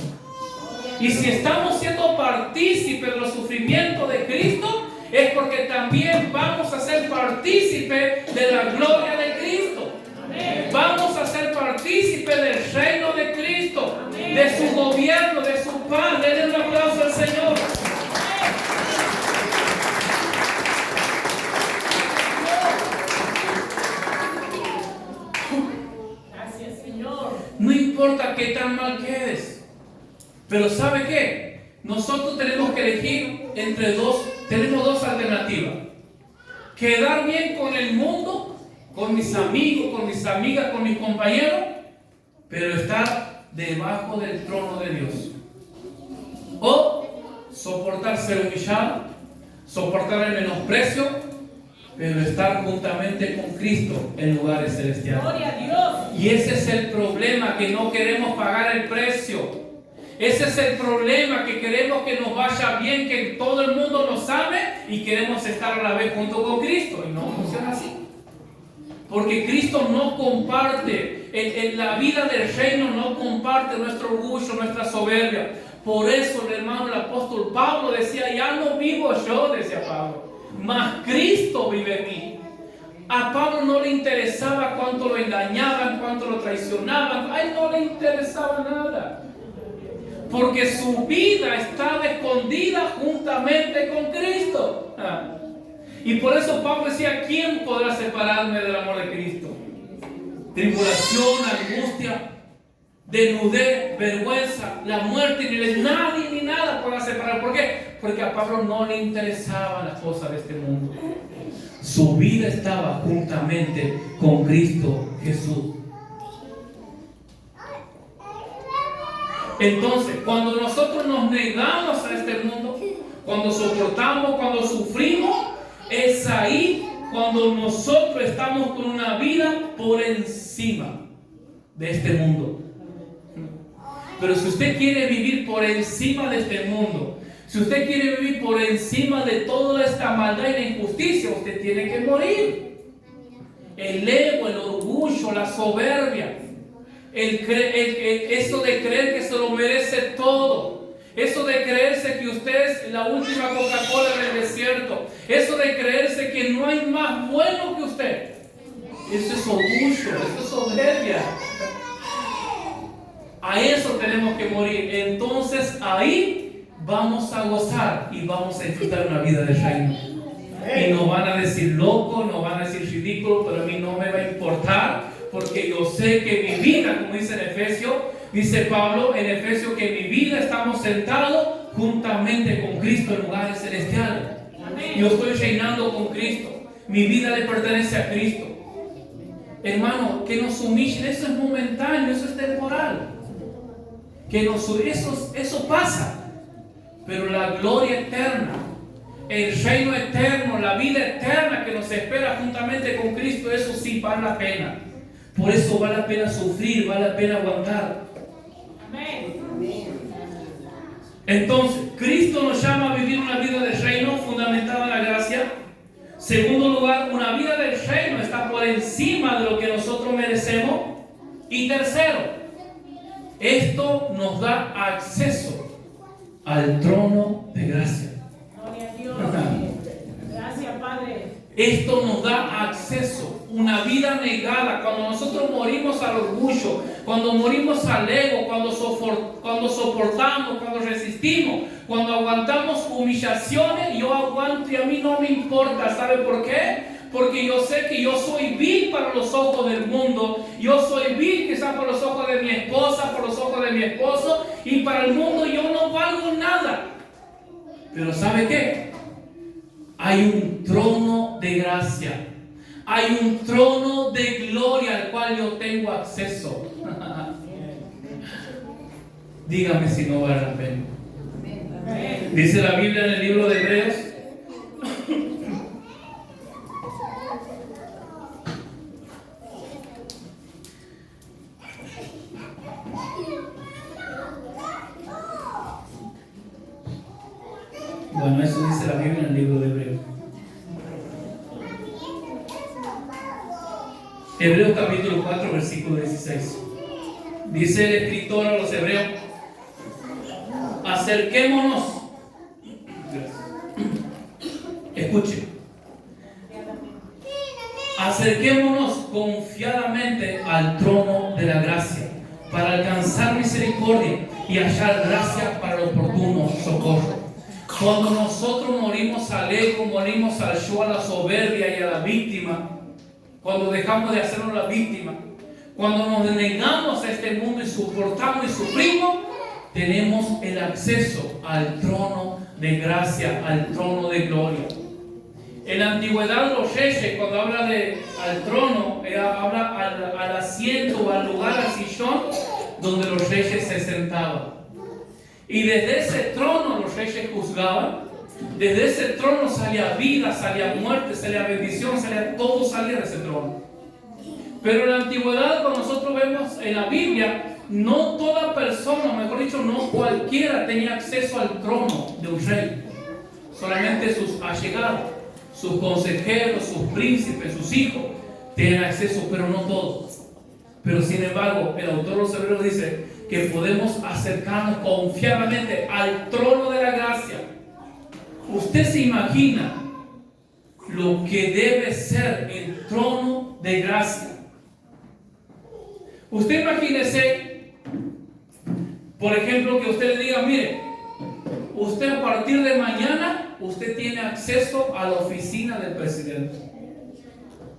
Y si estamos siendo partícipes de los sufrimientos de Cristo, es porque también vamos a ser partícipes de la gloria de Cristo. Vamos a ser partícipes del reino de Cristo, de su gobierno, de su paz. Denle un aplauso al Señor. Gracias, Señor. No importa qué tan mal quedes. Pero ¿sabe qué? Nosotros tenemos que elegir tenemos dos alternativas. Quedar bien con el mundo, con mis amigos, con mis amigas, con mis compañeros, pero estar debajo del trono de Dios. O soportar ser humillado, soportar el menosprecio, pero estar juntamente con Cristo en lugares celestiales. Gloria a Dios. Y ese es el problema, que no queremos pagar el precio. Ese es el problema, que queremos que nos vaya bien, que todo el mundo nos ame y queremos estar a la vez junto con Cristo. Y no funciona así. Porque Cristo no comparte, en la vida del reino no comparte nuestro orgullo, nuestra soberbia. Por eso el hermano, el apóstol Pablo decía, ya no vivo yo, decía Pablo, mas Cristo vive en mí. A Pablo no le interesaba cuánto lo engañaban, cuánto lo traicionaban, a él no le interesaba nada. Porque su vida estaba escondida juntamente con Cristo. Y por eso Pablo decía, ¿quién podrá separarme del amor de Cristo? Tribulación, angustia, desnudez, vergüenza, la muerte, nadie ni nada podrá separar. ¿Por qué? Porque a Pablo no le interesaban las cosas de este mundo. Su vida estaba juntamente con Cristo Jesús. Entonces, cuando nosotros nos negamos a este mundo, cuando soportamos, cuando sufrimos, es ahí cuando nosotros estamos con una vida por encima de este mundo. Pero si usted quiere vivir por encima de este mundo, si usted quiere vivir por encima de toda esta maldad y la injusticia, usted tiene que morir. El ego, el orgullo, la soberbia, eso de creer que se lo merece todo, eso de creerse que usted es la última Coca-Cola del desierto, eso de creerse que no hay más bueno que usted, eso es orgullo, eso es soberbia. A eso tenemos que morir. Entonces ahí vamos a gozar y vamos a disfrutar una vida de reino. Y nos van a decir loco, nos van a decir ridículo, pero a mí no me va a importar, porque yo sé que mi vida, como dice en Efesios, dice Pablo en Efesios, que mi vida estamos sentados juntamente con Cristo en lugares celestiales. Yo estoy reinando con Cristo. Mi vida le pertenece a Cristo. Hermano, que nos humillen, eso es momentáneo, eso es temporal. Eso pasa, pero la gloria eterna, el reino eterno, la vida eterna que nos espera juntamente con Cristo, eso sí vale la pena. Por eso vale la pena sufrir, vale la pena aguantar. Amén. Entonces, Cristo nos llama a vivir una vida de reino fundamentada en la gracia. Segundo lugar, una vida del reino está por encima de lo que nosotros merecemos. Y tercero, esto nos da acceso al trono de gracia. Gloria a Dios. Gracias, Padre. Esto nos da acceso, una vida negada. Cuando nosotros morimos al orgullo, cuando morimos al ego, cuando soportamos, cuando resistimos, cuando aguantamos humillaciones, yo aguanto y a mí no me importa. ¿Sabe por qué? Porque yo sé que yo soy vil para los ojos del mundo. Yo soy vil quizás por los ojos de mi esposa, por los ojos de mi esposo, y para el mundo yo no valgo nada. Pero ¿sabe qué? Hay un trono de gracia. Hay un trono de gloria al cual yo tengo acceso. Dígame si no vale la pena. Dice la Biblia en el libro de Hebreos. Bueno, eso dice la Biblia en el libro de Hebreos. Hebreos capítulo 4, versículo 16. Dice el escritor a los hebreos: acerquémonos. Escuche. Acerquémonos confiadamente al trono de la gracia, para alcanzar misericordia y hallar gracia para el oportuno socorro. Cuando nosotros morimos al ego, morimos al yo, a la soberbia y a la víctima, cuando dejamos de hacernos la víctima, cuando nos negamos a este mundo y soportamos y sufrimos, tenemos el acceso al trono de gracia, al trono de gloria. En la antigüedad los reyes, cuando habla al trono, habla al asiento, al lugar, al sillón, donde los reyes se sentaban. Y desde ese trono los reyes juzgaban. Desde ese trono salía vida, salía muerte, salía bendición, todo salía de ese trono. Pero en la antigüedad, cuando nosotros vemos en la Biblia, no toda persona, mejor dicho, no cualquiera tenía acceso al trono de un rey. Solamente sus allegados, sus consejeros, sus príncipes, sus hijos tienen acceso, pero no todos. Pero sin embargo, el autor de los Hebreos dice que podemos acercarnos confiadamente al trono de la gracia. Usted se imagina lo que debe ser el trono de gracia. Usted imagínese, por ejemplo, que usted le diga, mire, usted a partir de mañana, usted tiene acceso a la oficina del presidente.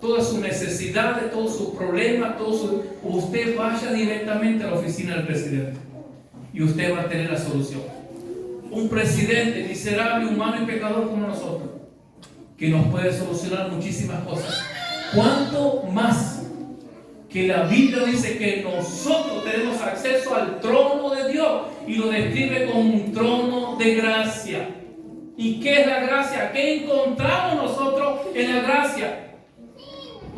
Todas sus necesidades, todos sus problemas, usted vaya directamente a la oficina del presidente y usted va a tener la solución. Un presidente miserable, humano y pecador como nosotros, que nos puede solucionar muchísimas cosas. ¿Cuánto más que la Biblia dice que nosotros tenemos acceso al trono de Dios y lo describe como un trono de gracia? ¿Y qué es la gracia? ¿Qué encontramos nosotros en la gracia?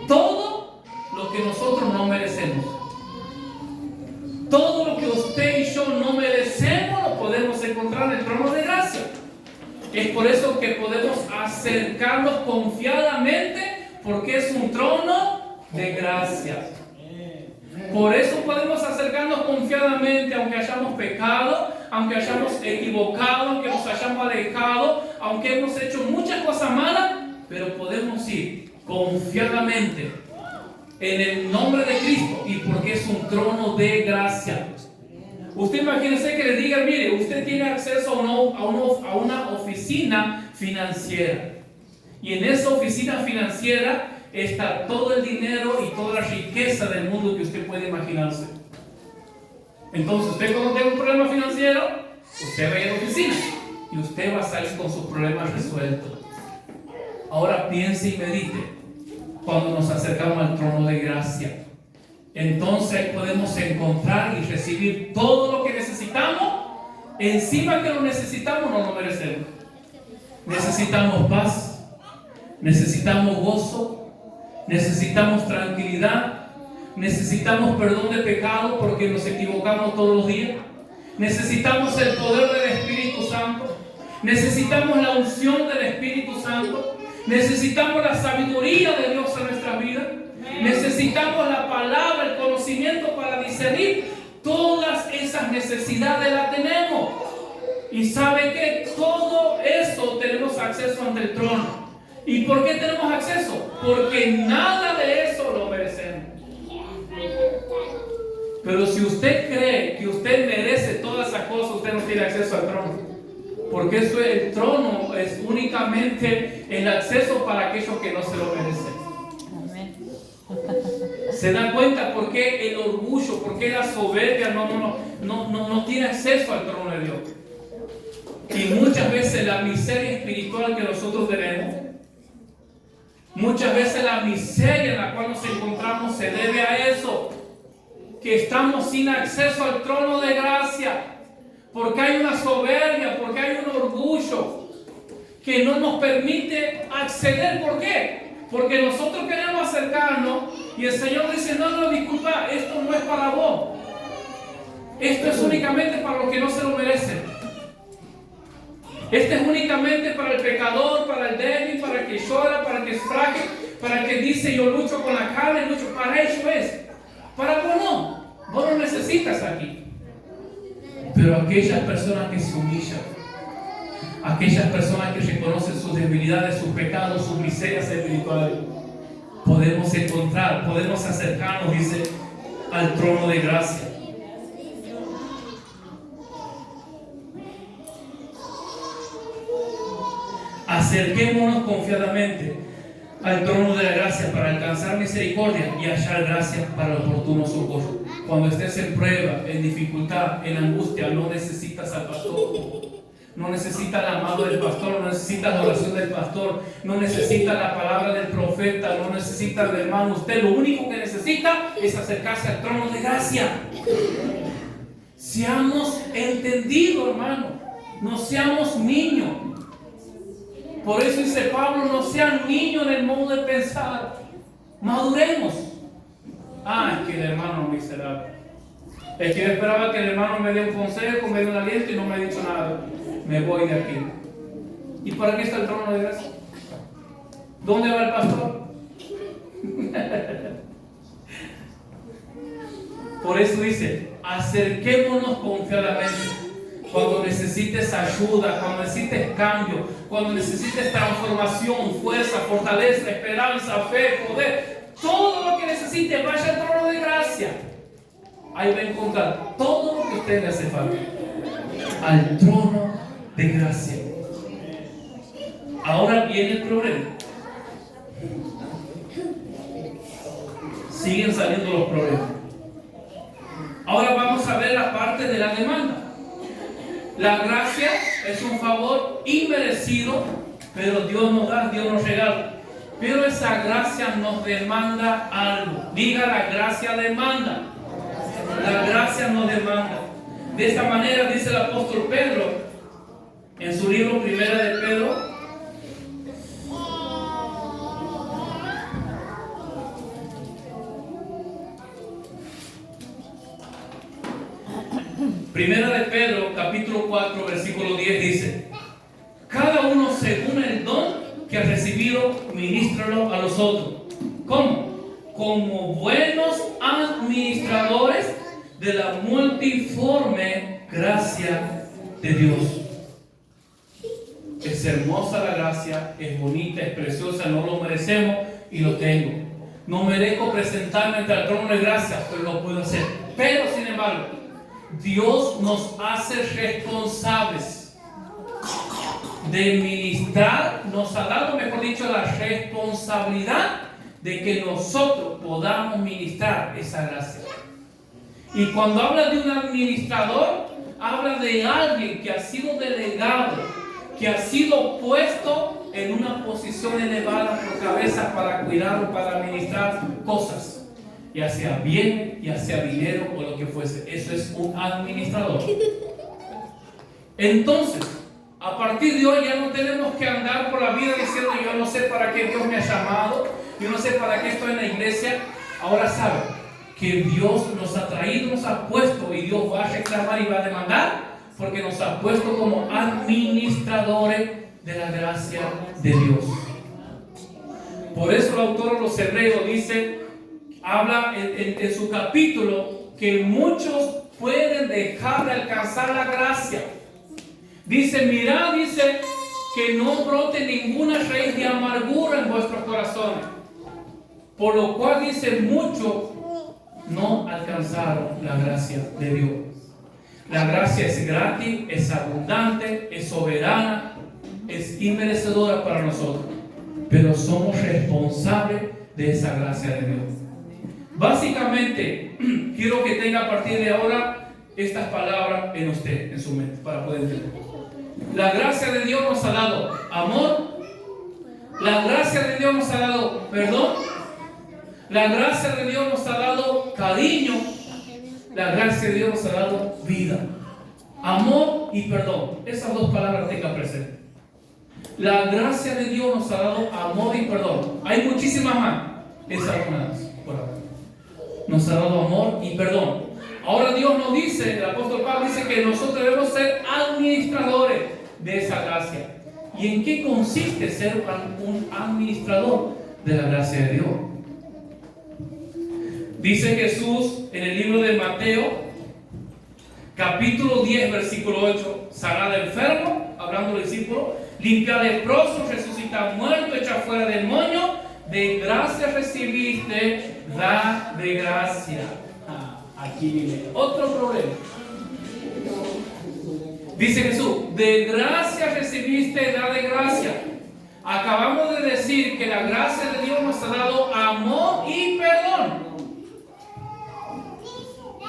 Todo lo que nosotros no merecemos. Todo lo que usted y yo no merecemos lo podemos encontrar en el trono de gracia. Es por eso que podemos acercarnos confiadamente, porque es un trono de gracia. Por eso podemos acercarnos confiadamente, aunque hayamos pecado, aunque hayamos equivocado, aunque nos hayamos alejado, aunque hemos hecho muchas cosas malas, pero podemos ir confiadamente en el nombre de Cristo, y porque es un trono de gracia. Usted imagínese que le diga, mire, usted tiene acceso a una oficina financiera, y en esa oficina financiera está todo el dinero y toda la riqueza del mundo que usted puede imaginarse. Entonces, usted cuando tenga un problema financiero, usted va a ir a la oficina y usted va a salir con sus problemas resueltos. Ahora piense y medite cuando nos acercamos al trono de gracia. Entonces podemos encontrar y recibir todo lo que necesitamos. Encima que lo necesitamos, no lo merecemos. Necesitamos paz, necesitamos gozo, necesitamos tranquilidad, necesitamos perdón de pecado porque nos equivocamos todos los días. Necesitamos el poder del Espíritu Santo, necesitamos la unción del Espíritu Santo, necesitamos la sabiduría de Dios en nuestra vida, necesitamos la palabra, el conocimiento para discernir. Todas esas necesidades las tenemos. Y ¿sabe qué? Todo eso tenemos acceso ante el trono. ¿Y por qué tenemos acceso? Porque nada de eso lo merecemos. Pero si usted cree que usted merece todas esas cosas, usted no tiene acceso al trono. Porque el trono es únicamente el acceso para aquellos que no se lo merecen. ¿Se da cuenta por qué el orgullo, por qué la soberbia no tiene acceso al trono de Dios? Y muchas veces la miseria espiritual que nosotros tenemos, muchas veces la miseria en la cual nos encontramos se debe a eso, que estamos sin acceso al trono de gracia, porque hay una soberbia, porque hay un orgullo que no nos permite acceder. ¿Por qué? Porque nosotros queremos acercarnos y el Señor dice, no, disculpa, esto no es para vos. Esto es únicamente para los que no se lo merecen. Este es únicamente para el pecador, para el débil, para el que llora, para el que es frágil, para el que dice yo lucho con la carne, para eso es. Para vos no necesitas aquí. Pero aquellas personas que se humillan, aquellas personas que reconocen sus debilidades, sus pecados, sus miserias espirituales, podemos encontrar, podemos acercarnos, dice, al trono de gracia. Acerquémonos confiadamente al trono de la gracia para alcanzar misericordia y hallar gracia para el oportuno socorro. Cuando estés en prueba, en dificultad, en angustia, no necesitas al pastor. No necesitas la mano del pastor, no necesitas la oración del pastor, no necesitas la palabra del profeta, no necesitas del hermano. Usted lo único que necesita es acercarse al trono de gracia. Seamos entendidos, hermano. No seamos niños. Por eso dice Pablo, no sean niños en el modo de pensar. Maduremos. Es que el hermano miserable. Es que yo esperaba que el hermano me dé un consejo, me dé un aliento y no me ha dicho nada. Me voy de aquí. ¿Y para qué está el trono de gracia? ¿Dónde va el pastor? Por eso dice, acerquémonos confiadamente. Cuando necesites ayuda, cuando necesites cambio, cuando necesites transformación, fuerza, fortaleza, esperanza, fe, poder, todo lo que necesite, vaya al trono de gracia. Ahí va a encontrar todo lo que a usted le hace falta. Al trono de gracia. Ahora viene el problema. Siguen saliendo los problemas. Ahora vamos a ver la parte de la demanda. La gracia es un favor inmerecido, pero Dios nos da, Dios nos regala. Pero esa gracia nos demanda algo. Diga, la gracia demanda. La gracia nos demanda. De esta manera dice el apóstol Pedro en su libro Primera de Pedro. Primera de Pedro, capítulo 4, versículo 10 dice: cada uno según el don que ha recibido, ministralo a los otros. ¿Cómo? Como buenos administradores de la multiforme gracia de Dios. Es hermosa la gracia, es bonita, es preciosa, no lo merecemos y lo tengo. No merezco presentarme ante el trono de gracia, pero lo puedo hacer. Pero sin embargo, Dios nos hace responsables de ministrar, nos ha dado, mejor dicho, la responsabilidad de que nosotros podamos ministrar esa gracia. Y cuando habla de un administrador, habla de alguien que ha sido delegado, que ha sido puesto en una posición elevada por cabeza para cuidar o para administrar cosas, ya sea bien, ya sea dinero o lo que fuese. Eso es un administrador. Entonces, a partir de hoy ya no tenemos que andar por la vida diciendo: yo no sé para qué Dios me ha llamado, yo no sé para qué estoy en la iglesia. Ahora sabe que Dios nos ha traído, nos ha puesto, y Dios va a reclamar y va a demandar, porque nos ha puesto como administradores de la gracia de Dios. Por eso el autor de los Hebreos dice, habla en su capítulo, que muchos pueden dejar de alcanzar la gracia. Dice: mirad, dice, que no brote ninguna raíz de amargura en vuestros corazones. Por lo cual, dice, muchos no alcanzaron la gracia de Dios. La gracia es gratis, es abundante, es soberana, es inmerecedora para nosotros, pero somos responsables de esa gracia de Dios. Básicamente, quiero que tenga a partir de ahora estas palabras en usted, en su mente, para poder entender. La gracia de Dios nos ha dado amor, la gracia de Dios nos ha dado perdón, la gracia de Dios nos ha dado cariño, la gracia de Dios nos ha dado vida. Amor y perdón. Esas dos palabras tenga presente. La gracia de Dios nos ha dado amor y perdón. Hay muchísimas más. Esas más por ahora. Nos ha dado amor y perdón. Ahora Dios nos dice, el apóstol Pablo dice que nosotros debemos ser administradores de esa gracia. ¿Y en qué consiste ser un administrador de la gracia de Dios? Dice Jesús en el libro de Mateo, capítulo 10, versículo 8: sanar al enfermo, hablando del discípulo, limpiar leproso, resucitar muerto, echar fuera demonios, de gracia recibiste, da de gracia. Aquí viene otro problema. Dice Jesús: de gracia recibiste, da de gracia. Acabamos de decir que la gracia de Dios nos ha dado amor y perdón.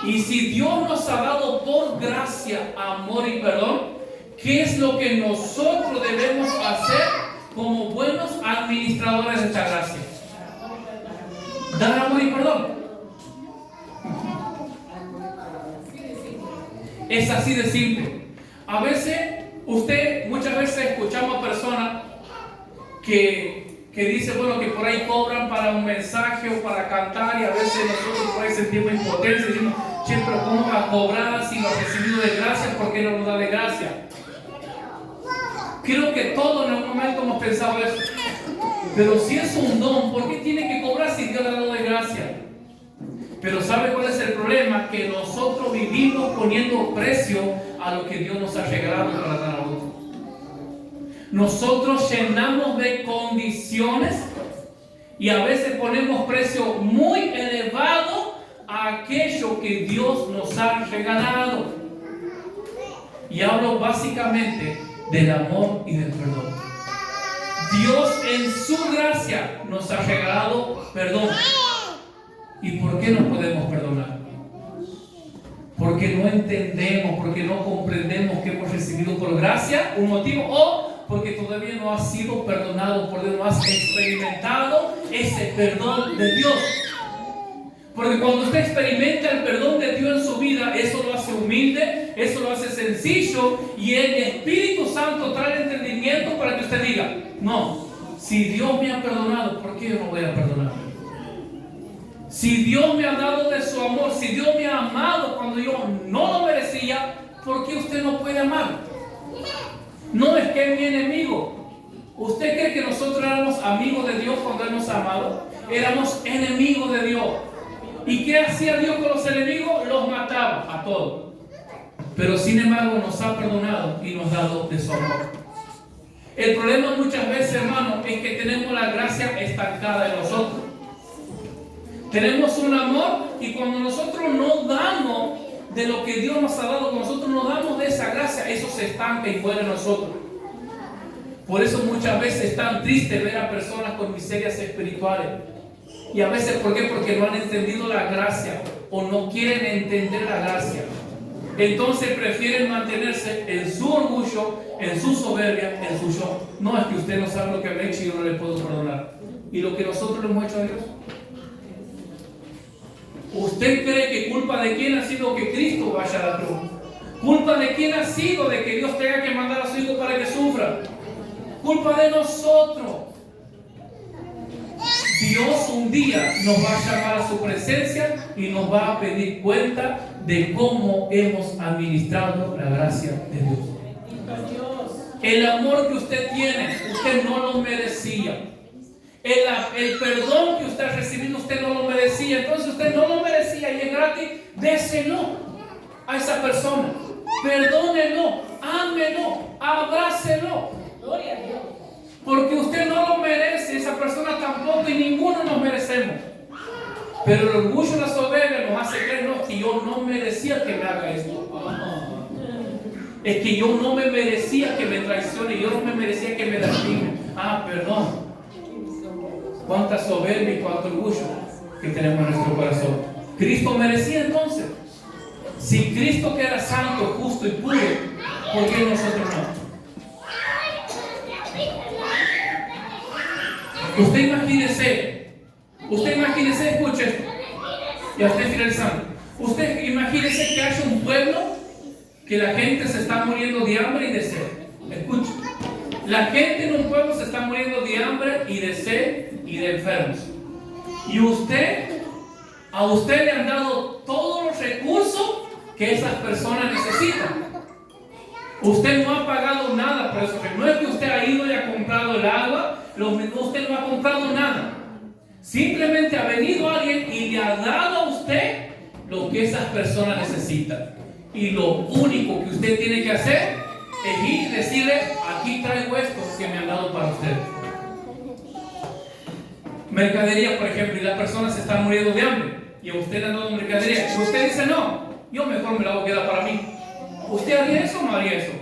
Y si Dios nos ha dado por gracia amor y perdón, ¿qué es lo que nosotros debemos hacer como buenos administradores de esta gracia? Dar amor y perdón. Es así de simple. A veces, muchas veces escuchamos a personas que dicen, bueno, que por ahí cobran para un mensaje o para cantar, y a veces nosotros por ahí sentimos impotencia y decimos, che, pero ¿cómo va a cobrar si lo ha recibido de gracia? ¿Por qué no nos da de gracia? Creo que todos en algún momento hemos pensado eso. Pero si es un don, ¿por qué tiene que cobrar si Dios le ha dado de gracia? Pero ¿sabe cuál es el problema? Que nosotros vivimos poniendo precio a lo que Dios nos ha regalado para dar a otros. Nosotros llenamos de condiciones y a veces ponemos precio muy elevado a aquello que Dios nos ha regalado. Y hablo básicamente del amor y del perdón. Dios en su gracia nos ha regalado perdón. ¿Y por qué no podemos perdonar? Porque no entendemos, porque no comprendemos que hemos recibido por gracia un motivo, o porque todavía no has sido perdonado, porque no has experimentado ese perdón de Dios. Porque cuando usted experimenta el perdón de Dios en su vida, eso lo hace humilde, eso lo hace sencillo, y el Espíritu Santo trae el entendimiento para que usted diga, no, si Dios me ha perdonado, ¿por qué yo no voy a perdonar? Si Dios me ha dado de su amor, si Dios me ha amado cuando yo no lo merecía, ¿por qué usted no puede amar? No es que es mi enemigo. ¿Usted cree que nosotros éramos amigos de Dios cuando Él nos ha amado? Éramos enemigos de Dios. ¿Y qué hacía Dios con los enemigos? Los mataba a todos. Pero sin embargo nos ha perdonado y nos ha dado de su amor. El problema muchas veces, hermano, es que tenemos la gracia estancada en nosotros. Tenemos un amor, y cuando nosotros no damos de lo que Dios nos ha dado, cuando nosotros no damos de esa gracia, eso se estanca y muere en nosotros. Por eso muchas veces es tan triste ver a personas con miserias espirituales. Y a veces, ¿por qué? Porque no han entendido la gracia o no quieren entender la gracia. Entonces prefieren mantenerse en su orgullo, en su soberbia, en su yo. No, es que usted no sabe lo que me ha hecho y yo no le puedo perdonar. ¿Y lo que nosotros le hemos hecho a Dios? ¿Usted cree que culpa de quién ha sido que Cristo vaya a la cruz? ¿Culpa de quién ha sido de que Dios tenga que mandar a su Hijo para que sufra? Culpa de nosotros. Dios un día nos va a llamar a su presencia y nos va a pedir cuenta de cómo hemos administrado la gracia de Dios. El amor que usted tiene, usted no lo merecía. El perdón que usted ha recibido, usted no lo merecía. Entonces usted no lo merecía y es gratis. Déselo a esa persona. Perdónelo, ámelo, abrácelo. Gloria a Dios. Porque usted no lo merece, esa persona tampoco, y ninguno nos merecemos. Pero el orgullo y la soberbia nos hace creer, no, que yo no merecía que me haga esto. Es que yo no me merecía que me traicione, yo no me merecía que me lastime. Perdón. Cuánta soberbia y cuánto orgullo que tenemos en nuestro corazón. ¿Cristo merecía entonces? Si Cristo que era santo, justo y puro, ¿por qué nosotros no? Usted imagínese, escuche esto. Ya estoy finalizando. Usted imagínese que haya un pueblo que la gente se está muriendo de hambre y de sed. Escuche. La gente en un pueblo se está muriendo de hambre y de sed y de enfermos. Y a usted le han dado todos los recursos que esas personas necesitan. Usted no ha pagado nada por eso. No es que usted ha ido y ha comprado el agua. Usted no ha comprado nada. Simplemente ha venido alguien y le ha dado a usted lo que esas personas necesitan. Y lo único que usted tiene que hacer es ir y decirle, aquí traigo esto que me han dado para usted. Mercadería, por ejemplo, y las personas se están muriendo de hambre y a usted le han dado mercadería. Y usted dice, no, yo mejor me la voy a quedar para mí. ¿Usted haría eso o no haría eso?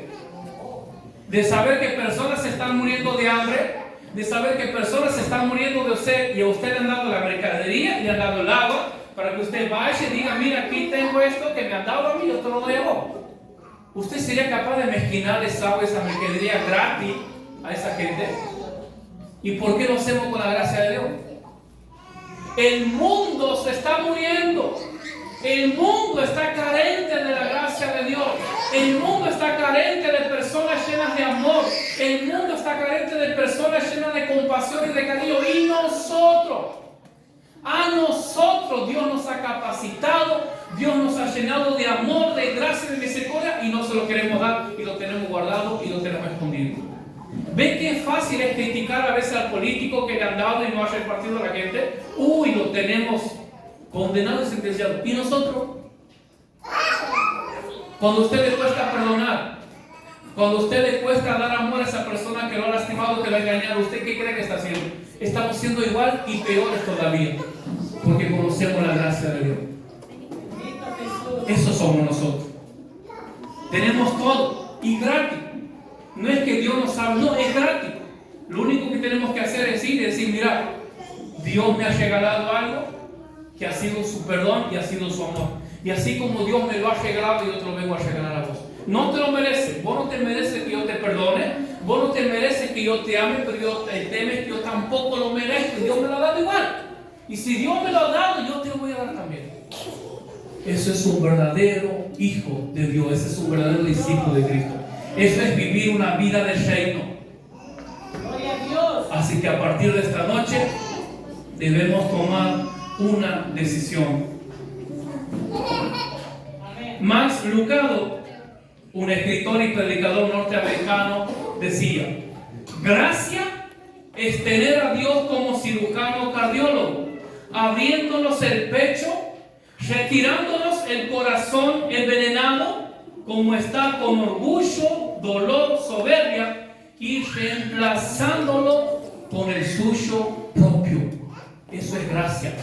De saber que personas se están muriendo de hambre, de saber que personas se están muriendo de sed y a usted le han dado la mercadería, le han dado el agua, para que usted vaya y diga, mira, aquí tengo esto que me han dado a mí, yo te lo doy a vos. ¿Usted sería capaz de mezquinarle esa mercadería gratis a esa gente? ¿Y por qué lo hacemos con la gracia de Dios? El mundo se está muriendo. El mundo está carente de la gracia de Dios. El mundo está carente de personas llenas de amor. El mundo está carente de personas llenas de compasión y de cariño. Y a nosotros Dios nos ha capacitado, Dios nos ha llenado de amor, de gracia y de misericordia, y no se lo queremos dar, y lo tenemos guardado y lo tenemos escondido. ¿Ven qué fácil es criticar a veces al político que le han dado y no ha repartido a la gente? Uy, lo tenemos condenado y sentenciado. ¿Y nosotros? Cuando a usted le cuesta perdonar, cuando a usted le cuesta dar amor a esa persona que lo ha lastimado, que lo ha engañado, ¿usted qué cree que está haciendo? Estamos siendo igual y peores todavía, porque conocemos la gracia de Dios. Eso somos nosotros. Tenemos todo y gratis. No es que Dios nos habla, no, es gratis. Lo único que tenemos que hacer es decir, mira, Dios me ha regalado algo que ha sido su perdón y ha sido su amor. Y así como Dios me lo ha regalado, yo te lo vengo a regalar a vos. No te lo mereces, vos no te mereces que yo te perdone, vos no te mereces que yo te ame, pero yo te temes que yo tampoco lo merezco. Dios me lo ha dado igual. Y si Dios me lo ha dado, yo te lo voy a dar también. Eso es un verdadero hijo de Dios, ese es un verdadero discípulo de Cristo. Eso es vivir una vida de reino. Gloria a Dios. Así que a partir de esta noche debemos tomar una decisión. Max Lucado, un escritor y predicador norteamericano, decía: gracia es tener a Dios como cirujano cardiólogo, abriéndonos el pecho, retirándonos el corazón envenenado, como está con orgullo, dolor, soberbia, y reemplazándolo con el suyo propio. Eso es gracia.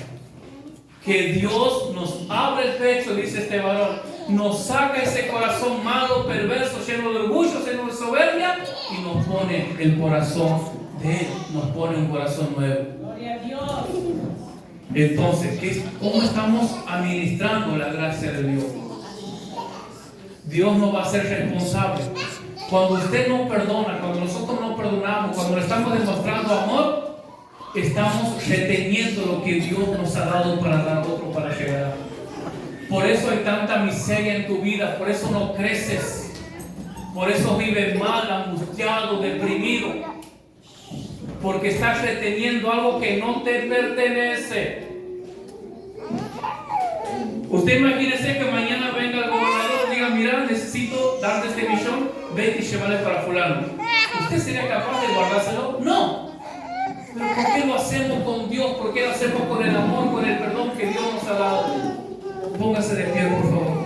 Que Dios nos abre el pecho, dice este varón, nos saca ese corazón malo, perverso, lleno de orgullo, lleno de soberbia, y nos pone el corazón de Él, nos pone un corazón nuevo. Gloria a Dios. Entonces, ¿cómo estamos administrando la gracia de Dios? Dios nos va a ser responsable. Cuando usted no perdona, cuando nosotros no perdonamos, cuando le estamos demostrando amor, estamos reteniendo lo que Dios nos ha dado para dar a otro, para llegar. Por eso hay tanta miseria en tu vida, por eso no creces, por eso vives mal, angustiado, deprimido, porque estás reteniendo algo que no te pertenece. Usted imagínese que mañana venga el gobernador y diga: mira, necesito darte este millón, vete y llévale para fulano. ¿Usted sería capaz de guardárselo? No. Pero ¿por qué lo hacemos con Dios? ¿Por qué lo hacemos con el amor, con el perdón que Dios nos ha dado? Póngase de pie, por favor.